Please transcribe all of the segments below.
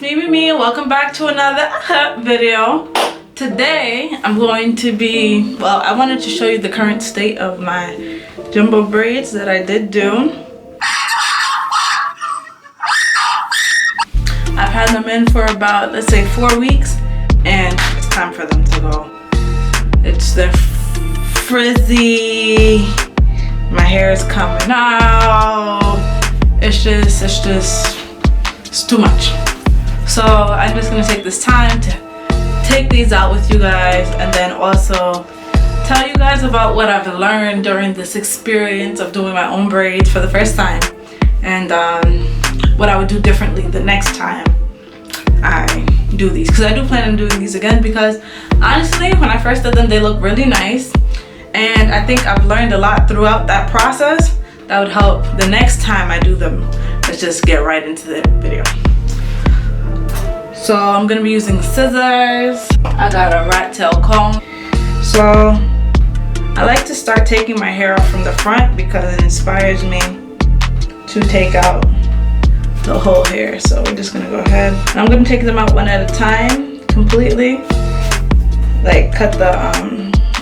it's me. Welcome back to another video. Today I'm going to be, well, I wanted to show you the current state of my jumbo braids that I did do. I've had them in for about, let's say, 4 weeks, and it's time for them to go. It's the frizzy, my hair is coming out, it's too much. So I'm just gonna take this time to take these out with you guys, and then also tell you guys about what I've learned during this experience of doing my own braids for the first time, and what I would do differently the next time I do these, because I do plan on doing these again, because honestly when I first did them they look really nice, and I think I've learned a lot throughout that process that would help the next time I do them. Let's just get right into the video. So I'm gonna be using scissors. I got a rat tail comb. So I like to start taking my hair off from the front because it inspires me to take out the whole hair. So we're just gonna go ahead. I'm gonna take them out one at a time completely. Like cut the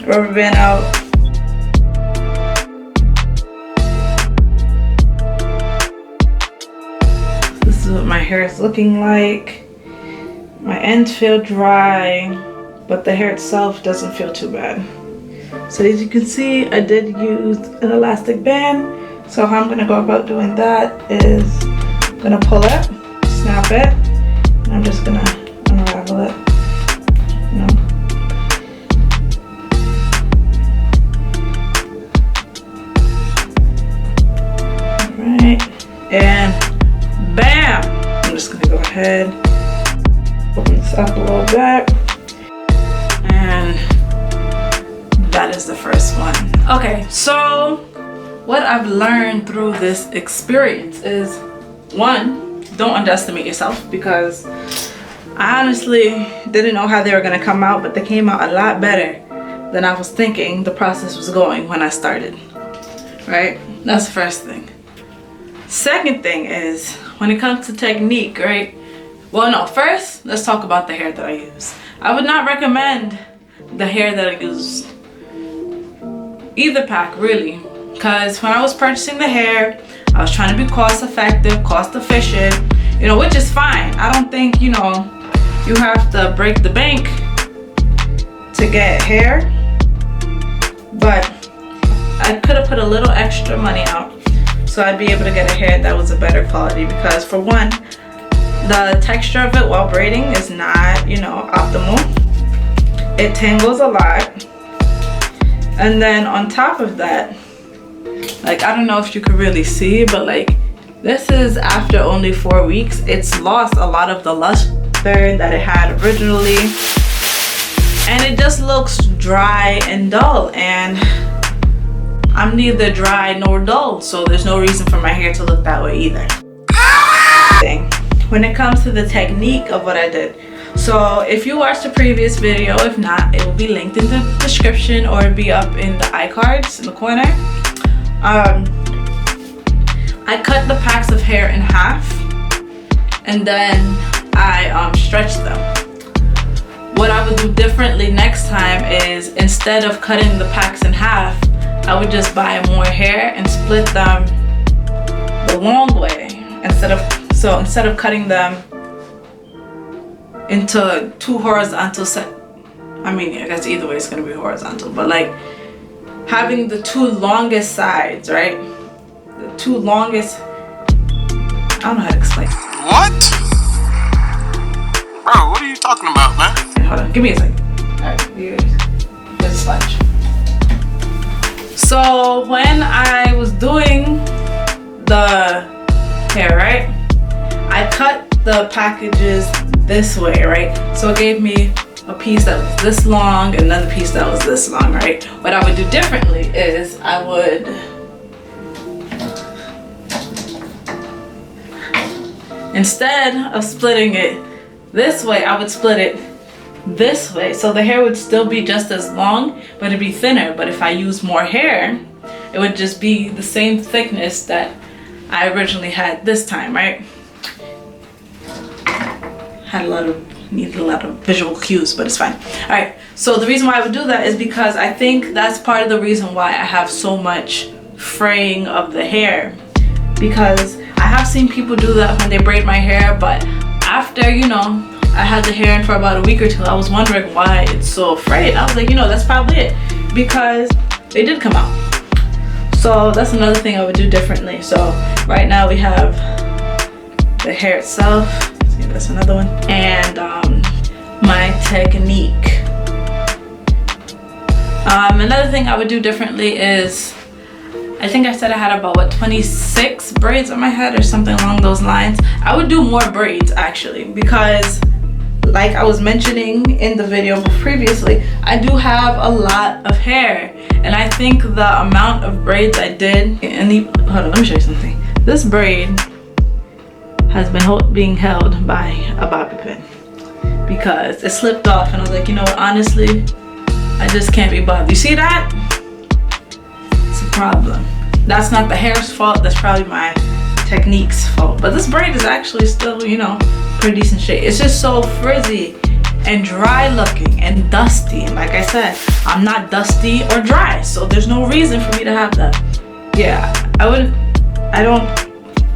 rubber band out. This is what my hair is looking like. My ends feel dry, but the hair itself doesn't feel too bad. So as you can see, I did use an elastic band. So how I'm gonna go about doing that is I'm gonna pull it, snap it, and I'm just gonna unravel it. You know? Alright, and bam! I'm just gonna go ahead, open this up a little bit, and that is the first one. Okay, so what I've learned through this experience is, one, don't underestimate yourself, because I honestly didn't know how they were gonna come out, but they came out a lot better than I was thinking the process was going when I started, right? That's the first thing. Second thing is, when it comes to technique, right? Well, no, first, let's talk about the hair that I use. I would not recommend the hair that I use, either pack, really. Because when I was purchasing the hair, I was trying to be cost effective, cost efficient, you know, which is fine. I don't think, you know, you have to break the bank to get hair. But I could have put a little extra money out so I'd be able to get a hair that was a better quality, because for one, the texture of it while braiding is not, you know, optimal. It tangles a lot. And then on top of that, like, I don't know if you could really see, but like, this is after only 4 weeks. It's lost a lot of the luster that it had originally. And it just looks dry and dull. And I'm neither dry nor dull, so there's no reason for my hair to look that way either. When it comes to the technique of what I did, so if you watched the previous video, if not, it will be linked in the description or it'll be up in the iCards in the corner. I cut the packs of hair in half, and then I stretched them. What I would do differently next time is, instead of cutting the packs in half, I would just buy more hair and split them the long way, instead of cutting them into two horizontal I mean, I guess either way it's gonna be horizontal, but like having the two longest sides, right? The two longest, I don't know how to explain. What? Bro, what are you talking about, man? Okay, hold on, give me a second. Alright, here's a sponge. So when I was doing the hair, right, I cut the packages this way, right? So it gave me a piece that was this long and another piece that was this long, right? What I would do differently is I would instead of splitting it this way, I would split it this way. So the hair would still be just as long, but it'd be thinner. But if I use more hair, it would just be the same thickness that I originally had this time, right? needed a lot of visual cues, but it's fine. All right, so the reason why I would do that is because I think that's part of the reason why I have so much fraying of the hair, because I have seen people do that when they braid my hair, but after, you know, I had the hair in for about a week or two, I was wondering why it's so frayed. I was like, you know, that's probably it, because they did come out. So that's another thing I would do differently. So right now we have the hair itself. See, that's another one. And my technique. Another thing I would do differently is, I think I said I had about, what, 26 braids on my head or something along those lines. I would do more braids actually, because like I was mentioning in the video previously, I do have a lot of hair, and I think the amount of braids I did, and hold on, let me show you something. This braid has been being held by a bobby pin because it slipped off, and I was like, you know what, honestly, I just can't be bothered. You see that? It's a problem. That's not the hair's fault, that's probably my technique's fault. But this braid is actually still, you know, pretty decent shape. It's just so frizzy and dry looking and dusty, and like I said, I'm not dusty or dry, so there's no reason for me to have that. Yeah, I don't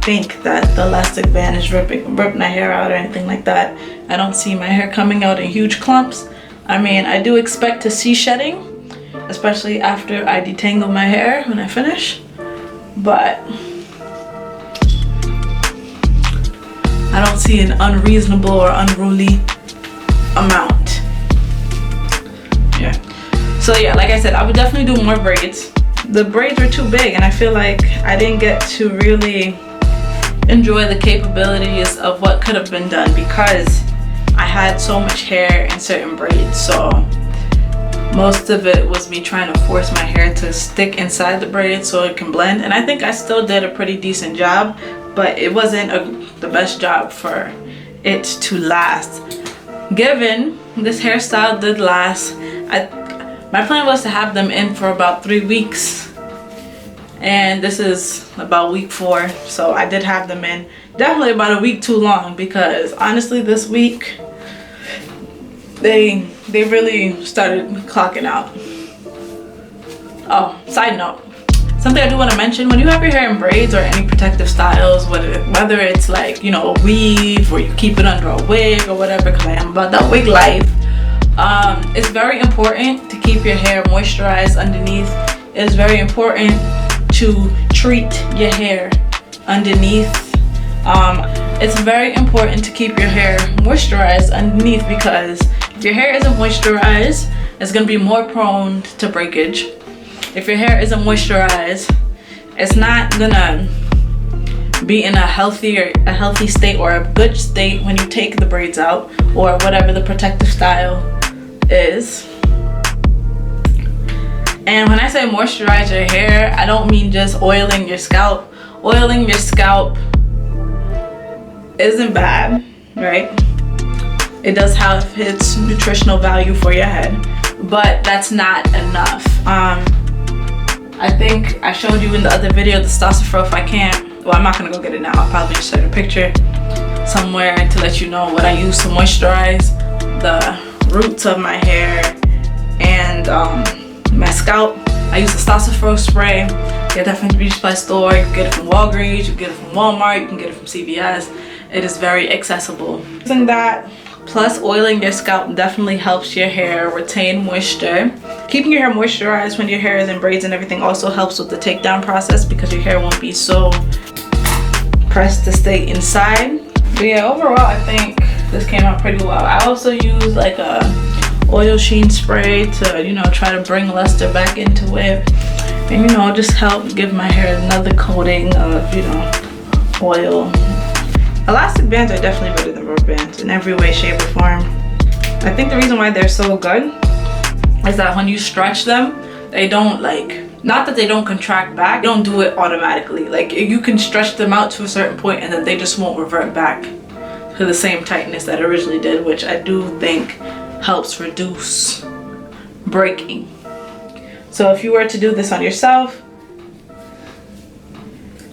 think that the elastic band is ripping my hair out or anything like that. I don't see my hair coming out in huge clumps. I mean, I do expect to see shedding, especially after I detangle my hair when I finish, but I don't see an unreasonable or unruly amount. Yeah. So yeah, like I said, I would definitely do more braids. The braids were too big, and I feel like I didn't get to really enjoy the capabilities of what could have been done because I had so much hair in certain braids. So most of it was me trying to force my hair to stick inside the braid so it can blend, and I think I still did a pretty decent job, but it wasn't the best job for it to last. Given this hairstyle did last, my plan was to have them in for about 3 weeks, and this is about week 4, so I did have them in definitely about a week too long, because honestly this week they really started clocking out. Oh, side note, something I do want to mention: when you have your hair in braids or any protective styles, whether it's like, you know, a weave or you keep it under a wig or whatever, because I am about that wig life, it's very important to keep your hair moisturized underneath. It's very important to treat your hair underneath. It's very important to keep your hair moisturized underneath, because if your hair isn't moisturized, it's going to be more prone to breakage. If your hair isn't moisturized, it's not gonna be in a healthy state or a good state when you take the braids out or whatever the protective style is. And when I say moisturize your hair, I don't mean just oiling your scalp. Oiling your scalp isn't bad, right? It does have its nutritional value for your head, but that's not enough. I think I showed you in the other video the Stossifro. If I can't, well, I'm not gonna go get it now. I'll probably just show you a picture somewhere to let you know what I use to moisturize the roots of my hair and my scalp. I use the Stossifro spray. Get that from the beauty supply store. You can get it from Walgreens, you can get it from Walmart, you can get it from CVS. It is very accessible. Using that plus oiling your scalp definitely helps your hair retain moisture. Keeping your hair moisturized when your hair is in braids and everything also helps with the takedown process, because your hair won't be so pressed to stay inside. But yeah, overall I think this came out pretty well. I also use like a oil sheen spray to, you know, try to bring luster back into it, and, you know, just help give my hair another coating of, you know, oil. Elastic bands are definitely better than rubber bands in every way, shape, or form. I think the reason why they're so good is that when you stretch them, they don't, like, not that they don't contract back, they don't do it automatically. Like, you can stretch them out to a certain point and then they just won't revert back to the same tightness that it originally did, which I do think helps reduce breaking. So if you were to do this on yourself,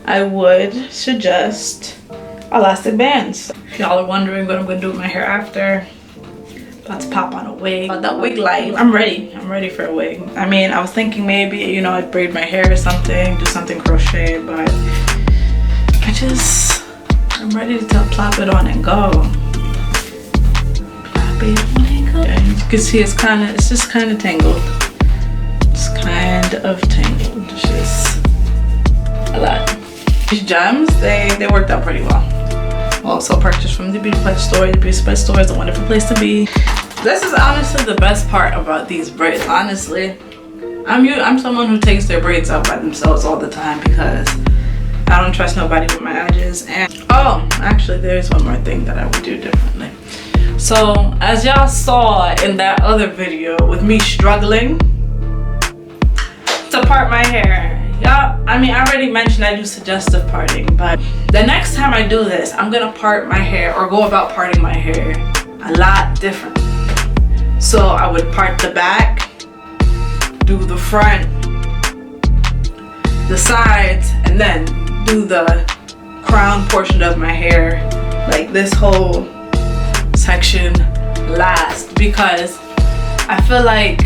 I would suggest elastic bands. If y'all are wondering what I'm gonna do with my hair after, about to pop on a wig. That wig life, I'm ready for a wig. I mean, I was thinking maybe, you know, I'd braid my hair or something, do something crochet, but I'm ready to plop it on and go. Plop it on and go. Yeah, you can see it's just kind of tangled. It's kind of tangled. It's just a lot. These gems, they worked out pretty well. Also purchased from the beauty supply store. The beauty supply store is a wonderful place to be. This is honestly the best part about these braids. Honestly, I'm someone who takes their braids out by themselves all the time because I don't trust nobody with my edges. And oh, actually, there's one more thing that I would do differently. So as y'all saw in that other video with me struggling to part my hair, y'all, I mean, I already mentioned I do suggestive parting, but the next time I do this, I'm gonna part my hair or go about parting my hair a lot different. So I would part the back, do the front, the sides, and then do the crown portion of my hair, like this whole section last, because I feel like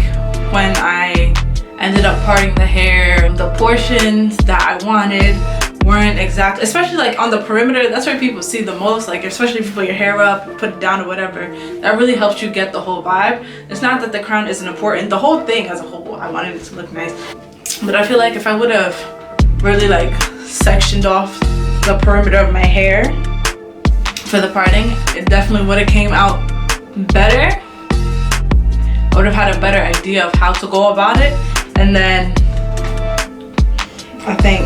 when I ended up parting the hair, the portions that I wanted weren't exact, especially like on the perimeter. That's where people see the most, like especially if you put your hair up, put it down or whatever. That really helps you get the whole vibe. It's not that the crown isn't important, the whole thing as a whole, I wanted it to look nice. But I feel like if I would have really like sectioned off the perimeter of my hair for the parting, it definitely would have came out better. I would have had a better idea of how to go about it, and then I think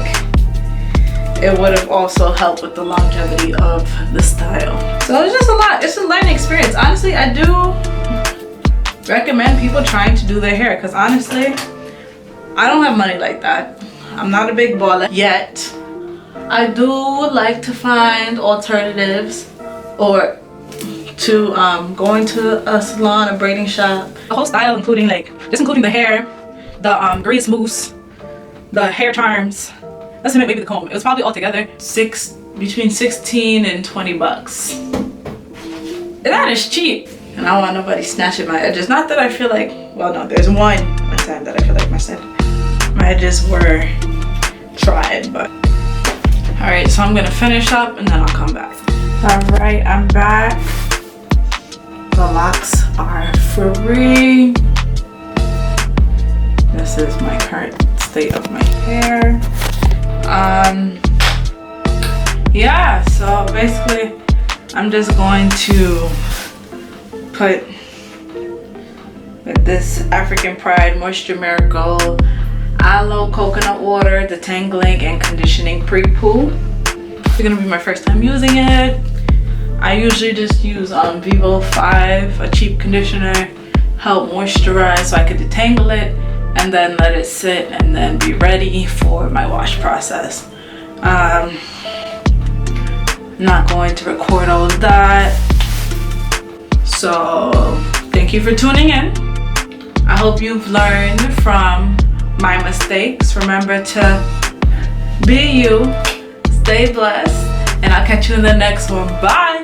it would have also helped with the longevity of the style. So it's just a lot. It's a learning experience. Honestly, I do recommend people trying to do their hair because honestly, I don't have money like that. I'm not a big baller yet. I do like to find alternatives or to going to a salon, a braiding shop. The whole style, including the hair, the grease mousse, the hair charms. That's maybe the comb. It was probably all together between 16 and 20 bucks. And that is cheap. And I don't want nobody snatching my edges. Not that I feel like, well no, there's one time that I feel like my edges were tried, but. All right, so I'm gonna finish up and then I'll come back. All right, I'm back. The locks are free. This is my current state of my hair. Yeah, so basically I'm just going to put with this African Pride Moisture Miracle Aloe Coconut Water Detangling and Conditioning Pre-Poo. It's gonna be my first time using it. I usually just use Vivo 5, a cheap conditioner, help moisturize so I could detangle it and then let it sit and then be ready for my wash process. Not going to record all of that. So thank you for tuning in. I hope you've learned from my mistakes. Remember to be you, stay blessed, and I'll catch you in the next one. Bye.